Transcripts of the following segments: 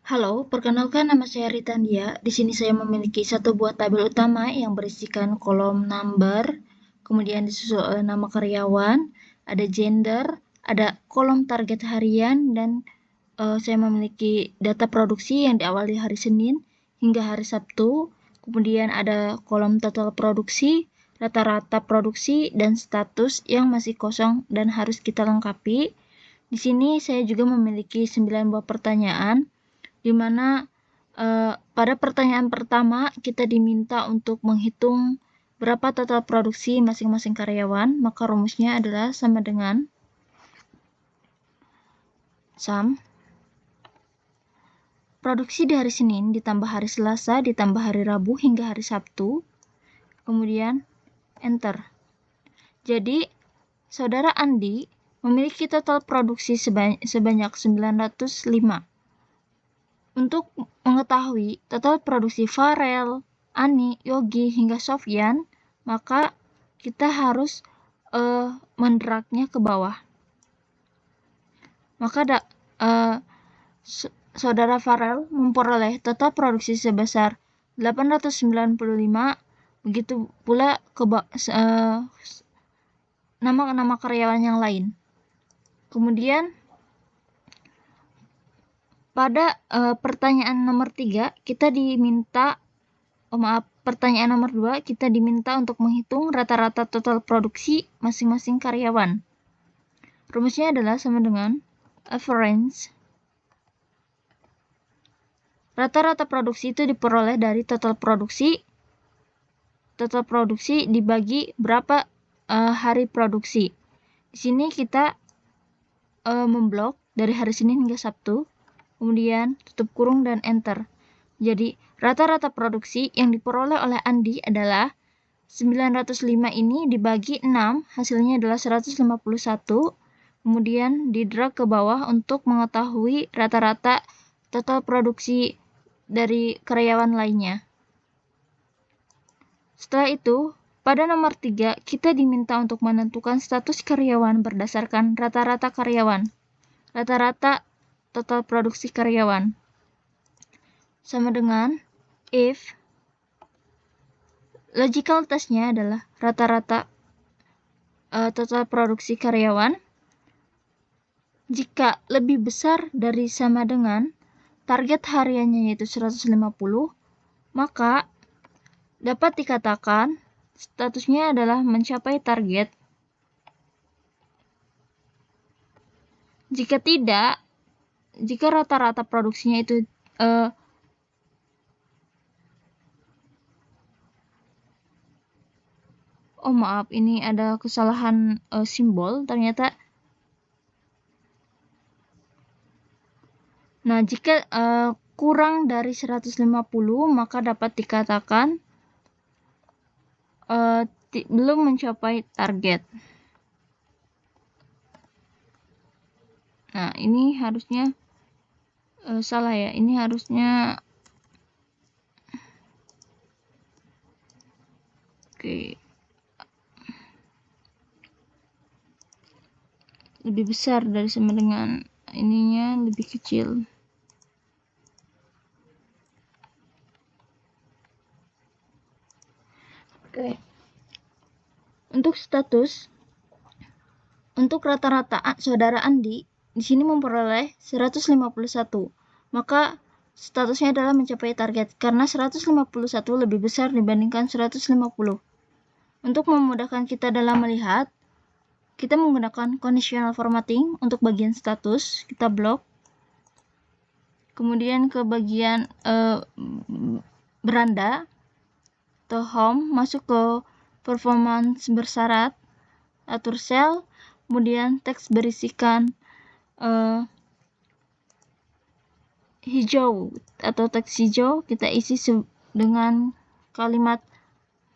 Halo, perkenalkan nama saya Ritandia. Di sini saya memiliki satu buah tabel utama yang berisikan kolom number, kemudian disusul oleh nama karyawan, ada gender, ada kolom target harian, dan saya memiliki data produksi yang diawali hari Senin hingga hari Sabtu. Kemudian ada kolom total produksi, rata-rata produksi, dan status yang masih kosong dan harus kita lengkapi. Di sini saya juga memiliki 9 buah pertanyaan, di mana pada pertanyaan pertama kita diminta untuk menghitung berapa total produksi masing-masing karyawan, maka rumusnya adalah sama dengan sum produksi di hari Senin ditambah hari Selasa ditambah hari Rabu hingga hari Sabtu, kemudian enter. Jadi, saudara Andi memiliki total produksi sebanyak 905. Untuk mengetahui total produksi Farel, Ani, Yogi, hingga Sofyan, maka kita harus mendragnya ke bawah. Maka saudara Farel memperoleh total produksi sebesar 895, begitu pula nama-nama karyawan yang lain. Kemudian pada pertanyaan nomor 3 kita diminta pertanyaan nomor 2 kita diminta untuk menghitung rata-rata total produksi masing-masing karyawan. Rumusnya adalah sama dengan average. Rata-rata produksi itu diperoleh dari total produksi dibagi berapa hari produksi. Di sini kita memblok dari hari Senin hingga Sabtu, kemudian tutup kurung dan enter. Jadi, rata-rata produksi yang diperoleh oleh Andi adalah 905 ini dibagi 6, hasilnya adalah 151. Kemudian di-drag ke bawah untuk mengetahui rata-rata total produksi dari karyawan lainnya. Setelah itu, pada nomor 3, kita diminta untuk menentukan status karyawan berdasarkan rata-rata karyawan. Rata-rata total produksi karyawan sama dengan if logical testnya adalah rata-rata total produksi karyawan jika lebih besar dari sama dengan target hariannya yaitu 150, maka dapat dikatakan statusnya adalah mencapai target. Jika tidak, jika rata-rata produksinya itu maaf, ini ada kesalahan simbol ternyata. Nah, jika kurang dari 150, maka dapat dikatakan belum mencapai target. Nah, ini harusnya salah ya. Ini harusnya lebih besar dari sama dengan ininya lebih kecil. Untuk status, untuk rata-rata saudara Andi di sini memperoleh 151. Maka statusnya adalah mencapai target karena 151 lebih besar dibandingkan 150. Untuk memudahkan kita dalam melihat, kita menggunakan conditional formatting untuk bagian status, kita blok. Kemudian ke bagian beranda atau home, masuk ke performance bersyarat, atur sel, kemudian teks berisikan hijau atau teks hijau kita isi dengan kalimat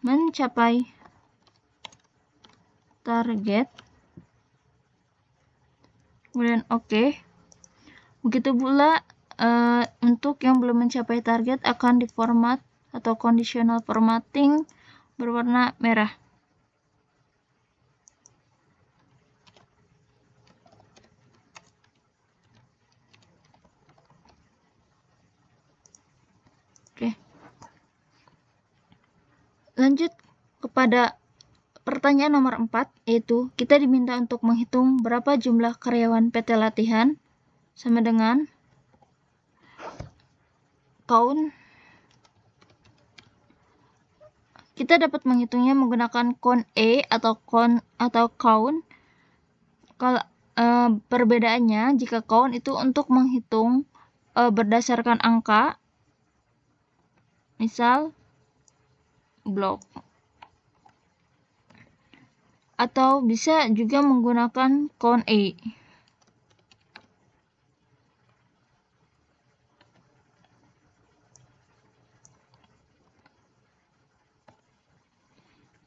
mencapai target, kemudian oke. Begitu pula untuk yang belum mencapai target akan diformat atau conditional formatting berwarna merah. pada pertanyaan nomor 4, yaitu kita diminta untuk menghitung berapa jumlah karyawan PT Latihan, sama dengan count. Kita dapat menghitungnya menggunakan count E atau count. Kalau perbedaannya, jika count itu untuk menghitung berdasarkan angka, misal blok, atau bisa juga menggunakan count E.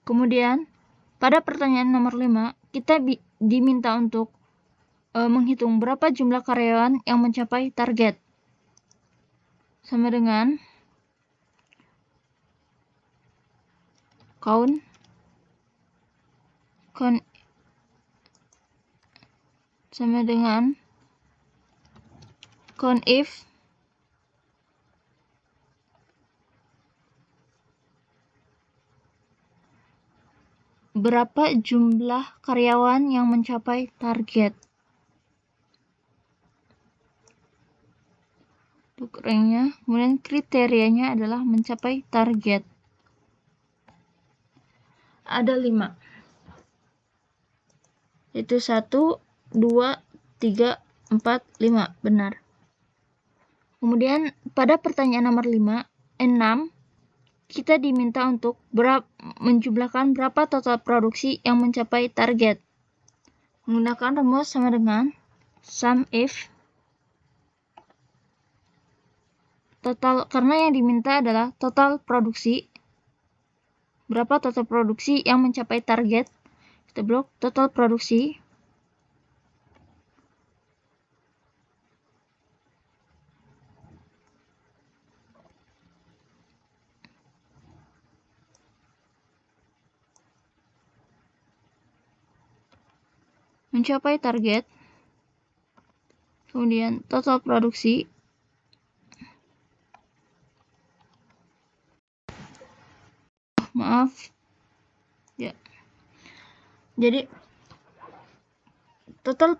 Kemudian, pada pertanyaan nomor 5, kita diminta untuk menghitung berapa jumlah karyawan yang mencapai target. Sama dengan count sama dengan count if berapa jumlah karyawan yang mencapai target. Untuk ranknya, kemudian kriterianya adalah mencapai target. Ada 5. Itu 1, 2, 3, 4, 5. Benar. Kemudian pada pertanyaan nomor 6, kita diminta untuk menjumlahkan berapa total produksi yang mencapai target. Menggunakan rumus sama dengan sum if total, karena yang diminta adalah total produksi. Berapa total produksi yang mencapai target? Kita blok total produksi mencapai target, kemudian total produksi ya. Jadi total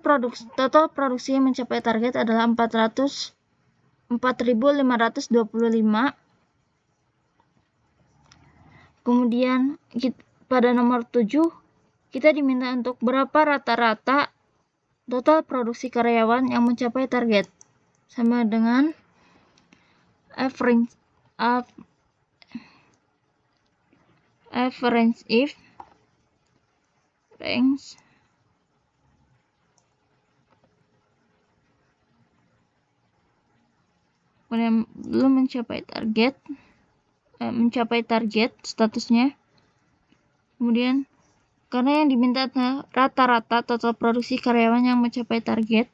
produksi yang mencapai target adalah 4.525. Kemudian pada nomor 7, kita diminta untuk berapa rata-rata total produksi karyawan yang mencapai target, sama dengan average if range kemudian belum mencapai target statusnya. Kemudian karena yang diminta adalah rata-rata total produksi karyawan yang mencapai target,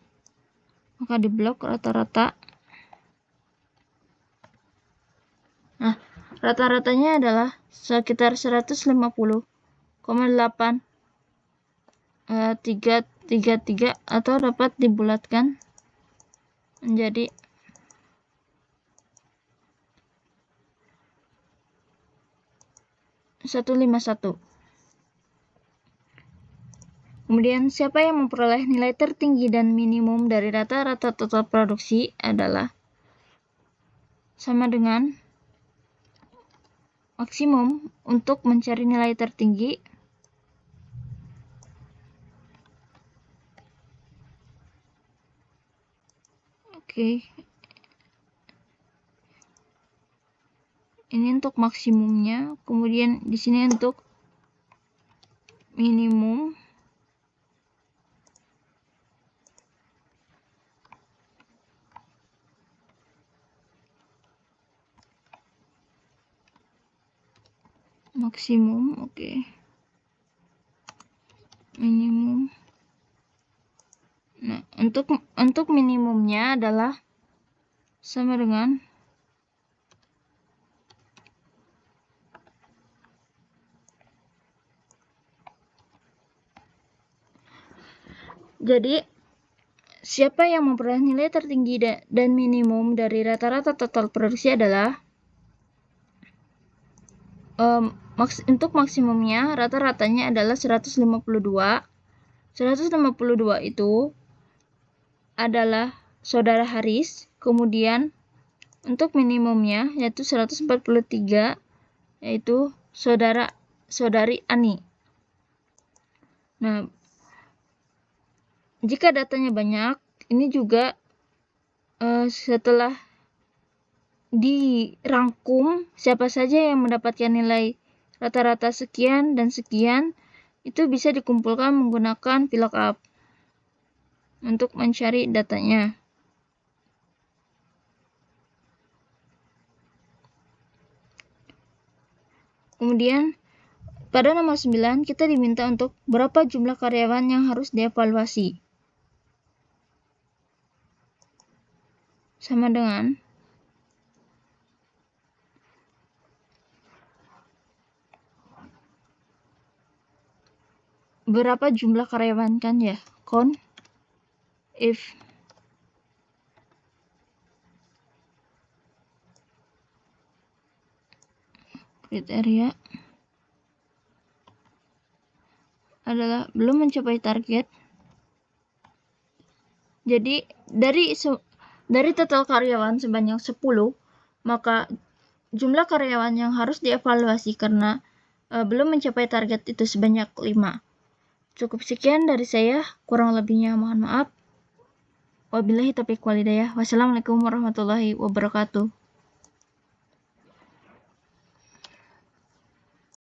maka diblok rata-rata. Nah, rata-ratanya adalah sekitar 150,833 atau dapat dibulatkan menjadi 151. Kemudian siapa yang memperoleh nilai tertinggi dan minimum dari rata-rata total produksi adalah sama dengan maksimum untuk mencari nilai tertinggi ini untuk maksimumnya, kemudian di sini untuk minimum. Maksimum, minimum. Nah, untuk minimumnya adalah sama dengan jadi siapa yang memperoleh nilai tertinggi dan minimum dari rata-rata total produksi adalah untuk maksimumnya rata-ratanya adalah 152. 152 itu adalah saudara Haris, kemudian untuk minimumnya yaitu 143 yaitu saudari Ani. Nah, jika datanya banyak, ini juga setelah dirangkum siapa saja yang mendapatkan nilai rata-rata sekian dan sekian, itu bisa dikumpulkan menggunakan VLOOKUP untuk mencari datanya. Kemudian pada nomor 9 kita diminta untuk berapa jumlah karyawan yang harus dievaluasi. Sama dengan berapa jumlah karyawan kan ya? If kriteria adalah belum mencapai target. Jadi dari total karyawan sebanyak 10, maka jumlah karyawan yang harus dievaluasi karena belum mencapai target itu sebanyak 5. Cukup sekian dari saya, kurang lebihnya mohon maaf. Wabillahi taufiq walhidayah. Wassalamualaikum warahmatullahi wabarakatuh.